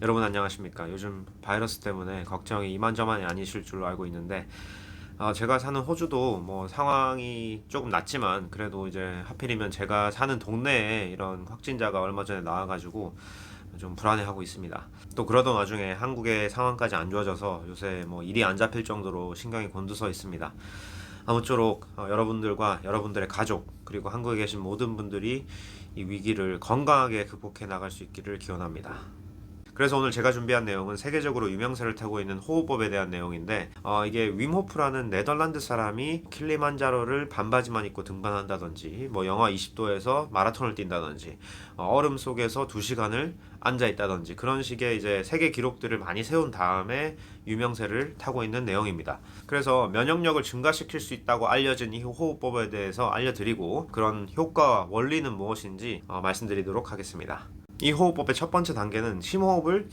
여러분 안녕하십니까? 요즘 바이러스 때문에 걱정이 이만저만이 아니실 줄로 알고 있는데 제가 사는 호주도 뭐 상황이 조금 낫지만 그래도 이제 하필이면 제가 사는 동네에 이런 확진자가 얼마 전에 나와가지고 좀 불안해하고 있습니다. 또 그러던 와중에 한국의 상황까지 안 좋아져서 요새 뭐 일이 안 잡힐 정도로 신경이 곤두서 있습니다. 아무쪼록 여러분들과 여러분들의 가족 그리고 한국에 계신 모든 분들이 이 위기를 건강하게 극복해 나갈 수 있기를 기원합니다. 그래서 오늘 제가 준비한 내용은 세계적으로 유명세를 타고 있는 호흡법에 대한 내용인데 이게 윈호프라는 네덜란드 사람이 킬리만자로를 반바지만 입고 등반한다든지 뭐 영하 20도에서 마라톤을 뛴다든지 얼음 속에서 2시간을 앉아 있다든지 그런 식의 이제 세계 기록들을 많이 세운 다음에 유명세를 타고 있는 내용입니다. 그래서 면역력을 증가시킬 수 있다고 알려진 이 호흡법에 대해서 알려드리고 그런 효과와 원리는 무엇인지 말씀드리도록 하겠습니다. 이 호흡법의 첫 번째 단계는 심호흡을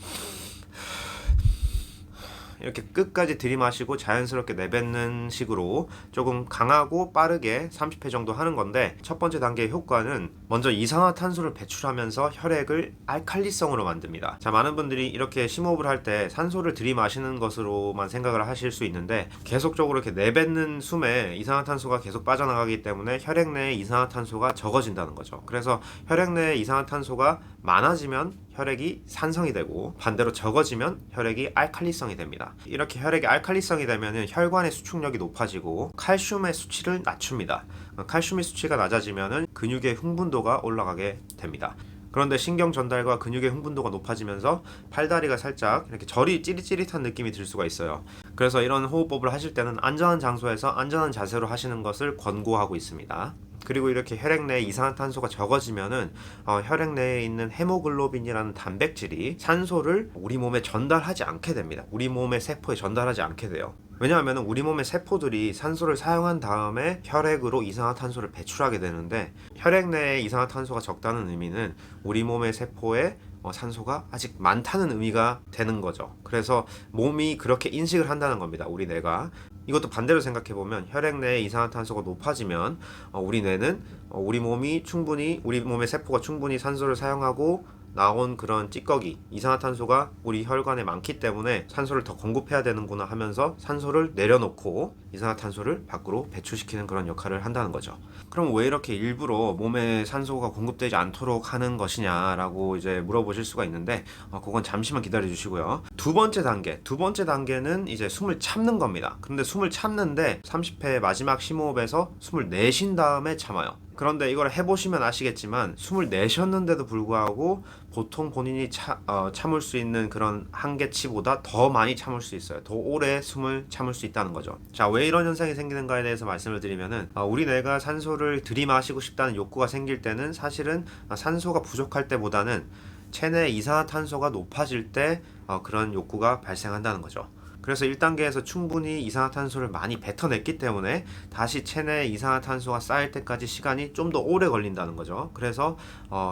이렇게 끝까지 들이마시고 자연스럽게 내뱉는 식으로 조금 강하고 빠르게 30회 정도 하는 건데, 첫 번째 단계의 효과는 먼저 이산화탄소를 배출하면서 혈액을 알칼리성으로 만듭니다. 자, 많은 분들이 이렇게 심호흡을 할 때 산소를 들이마시는 것으로만 생각을 하실 수 있는데, 계속적으로 이렇게 내뱉는 숨에 이산화탄소가 계속 빠져나가기 때문에 혈액 내에 이산화탄소가 적어진다는 거죠. 그래서 혈액 내에 이산화탄소가 많아지면 혈액이 산성이 되고 반대로 적어지면 혈액이 알칼리성이 됩니다. 이렇게 혈액이 알칼리성이 되면 혈관의 수축력이 높아지고 칼슘의 수치를 낮춥니다. 칼슘의 수치가 낮아지면 근육의 흥분도가 올라가게 됩니다. 그런데 신경 전달과 근육의 흥분도가 높아지면서 팔다리가 살짝 이렇게 저리 찌릿찌릿한 느낌이 들 수가 있어요. 그래서 이런 호흡법을 하실 때는 안전한 장소에서 안전한 자세로 하시는 것을 권고하고 있습니다. 그리고 이렇게 혈액 내에 이산화탄소가 적어지면은 혈액 내에 있는 헤모글로빈이라는 단백질이 산소를 우리 몸에 전달하지 않게 됩니다. 우리 몸의 세포에 전달하지 않게 돼요. 왜냐하면 우리 몸의 세포들이 산소를 사용한 다음에 혈액으로 이산화탄소를 배출하게 되는데, 혈액 내에 이산화탄소가 적다는 의미는 우리 몸의 세포에 산소가 아직 많다는 의미가 되는 거죠. 그래서 몸이 그렇게 인식을 한다는 겁니다. 우리 뇌가. 이것도 반대로 생각해보면 혈액 내에 이산화탄소가 높아지면 우리 뇌는 우리 몸의 세포가 충분히 산소를 사용하고 나온 그런 찌꺼기, 이산화탄소가 우리 혈관에 많기 때문에 산소를 더 공급해야 되는구나 하면서 산소를 내려놓고 이산화탄소를 밖으로 배출시키는 그런 역할을 한다는 거죠. 그럼 왜 이렇게 일부러 몸에 산소가 공급되지 않도록 하는 것이냐라고 이제 물어보실 수가 있는데, 그건 잠시만 기다려 주시고요. 두 번째 단계는 이제 숨을 참는 겁니다. 그런데 숨을 참는데 30회 마지막 심호흡에서 숨을 내쉰 다음에 참아요. 그런데 이걸 해보시면 아시겠지만 숨을 내쉬었는데도 불구하고 보통 본인이 참을 수 있는 그런 한계치보다 더 많이 참을 수 있어요. 더 오래 숨을 참을 수 있다는 거죠. 자, 왜 이런 현상이 생기는가에 대해서 말씀을 드리면은 우리 뇌가 산소를 들이마시고 싶다는 욕구가 생길 때는 사실은 산소가 부족할 때보다는 체내 이산화탄소가 높아질 때 그런 욕구가 발생한다는 거죠. 그래서 1단계에서 충분히 이산화탄소를 많이 뱉어냈기 때문에 다시 체내에 이산화탄소가 쌓일 때까지 시간이 좀 더 오래 걸린다는 거죠. 그래서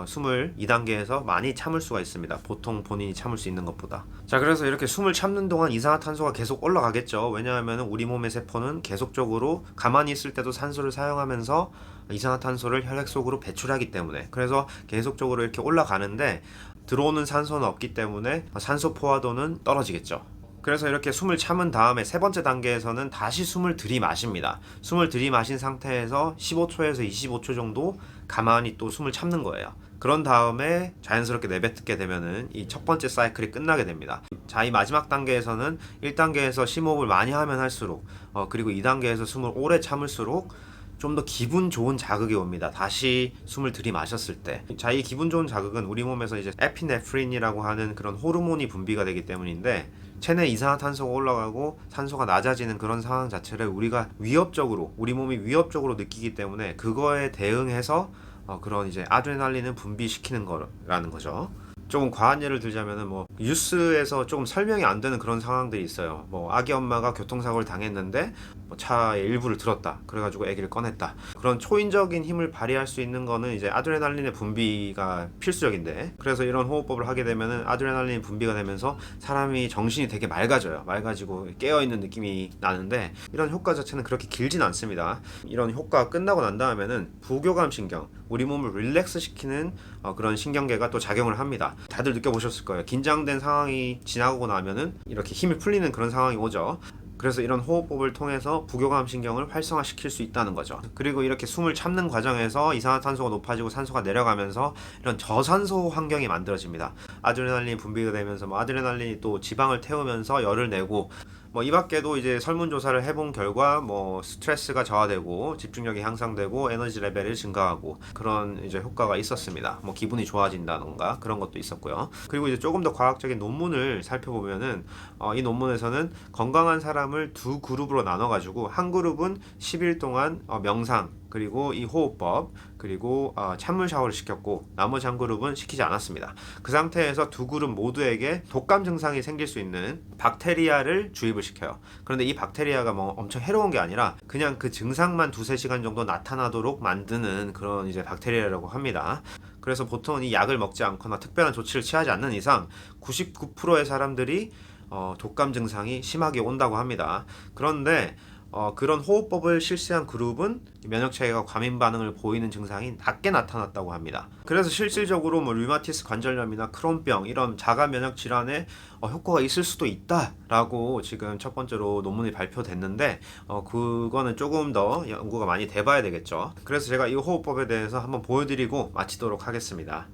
숨을 2단계에서 많이 참을 수가 있습니다. 보통 본인이 참을 수 있는 것보다. 자, 그래서 이렇게 숨을 참는 동안 이산화탄소가 계속 올라가겠죠. 왜냐하면 우리 몸의 세포는 계속적으로 가만히 있을 때도 산소를 사용하면서 이산화탄소를 혈액 속으로 배출하기 때문에, 그래서 계속적으로 이렇게 올라가는데 들어오는 산소는 없기 때문에 산소 포화도는 떨어지겠죠. 그래서 이렇게 숨을 참은 다음에 세 번째 단계에서는 다시 숨을 들이마십니다. 숨을 들이마신 상태에서 15초에서 25초 정도 가만히 또 숨을 참는 거예요. 그런 다음에 자연스럽게 내뱉게 되면은 이 첫 번째 사이클이 끝나게 됩니다. 자, 이 마지막 단계에서는 1단계에서 심호흡을 많이 하면 할수록 그리고 2단계에서 숨을 오래 참을수록 좀 더 기분 좋은 자극이 옵니다. 다시 숨을 들이마셨을 때. 자, 이 기분 좋은 자극은 우리 몸에서 이제 에피네프린이라고 하는 그런 호르몬이 분비가 되기 때문인데, 체내 이산화탄소가 올라가고 산소가 낮아지는 그런 상황 자체를 우리가 우리 몸이 위협적으로 느끼기 때문에 그거에 대응해서 그런 이제 아드레날린을 분비시키는 거라는 거죠. 조금 과한 예를 들자면은 뭐 뉴스에서 조금 설명이 안 되는 그런 상황들이 있어요. 뭐 아기 엄마가 교통사고를 당했는데 뭐 차의 일부를 들었다. 그래가지고 아기를 꺼냈다. 그런 초인적인 힘을 발휘할 수 있는 거는 이제 아드레날린의 분비가 필수적인데, 그래서 이런 호흡법을 하게 되면은 아드레날린이 분비가 되면서 사람이 정신이 되게 맑아지고 깨어있는 느낌이 나는데, 이런 효과 자체는 그렇게 길진 않습니다. 이런 효과가 끝나고 난 다음에는 부교감 신경, 우리 몸을 릴렉스 시키는 그런 신경계가 또 작용을 합니다. 다들 느껴보셨을 거예요. 긴장된 상황이 지나고 나면은 이렇게 힘이 풀리는 그런 상황이 오죠. 그래서 이런 호흡법을 통해서 부교감 신경을 활성화시킬 수 있다는 거죠. 그리고 이렇게 숨을 참는 과정에서 이산화탄소가 높아지고 산소가 내려가면서 이런 저산소 환경이 만들어집니다. 아드레날린이 분비가 되면서 아드레날린이 또 지방을 태우면서 열을 내고 이 밖에도 이제 설문조사를 해본 결과 스트레스가 저하되고 집중력이 향상되고 에너지 레벨이 증가하고 그런 이제 효과가 있었습니다. 기분이 좋아진다던가 그런 것도 있었고요. 그리고 이제 조금 더 과학적인 논문을 살펴보면은 이 논문에서는 건강한 사람을 두 그룹으로 나눠가지고 한 그룹은 10일 동안 명상 그리고 이 호흡법 그리고 찬물 샤워를 시켰고 나머지 한 그룹은 시키지 않았습니다. 그 상태에서 두 그룹 모두에게 독감 증상이 생길 수 있는 박테리아를 주입을 시켜요. 그런데 이 박테리아가 엄청 해로운 게 아니라 그냥 그 증상만 두세 시간 정도 나타나도록 만드는 그런 이제 박테리아라고 합니다. 그래서 보통은 이 약을 먹지 않거나 특별한 조치를 취하지 않는 이상 99%의 사람들이 독감 증상이 심하게 온다고 합니다. 그런데 그런 호흡법을 실시한 그룹은 면역체계가 과민 반응을 보이는 증상이 낮게 나타났다고 합니다. 그래서 실질적으로 류마티스 관절염이나 크론병 이런 자가 면역 질환에 효과가 있을 수도 있다라고 지금 첫 번째로 논문이 발표됐는데 그거는 조금 더 연구가 많이 돼봐야 되겠죠. 그래서 제가 이 호흡법에 대해서 한번 보여드리고 마치도록 하겠습니다.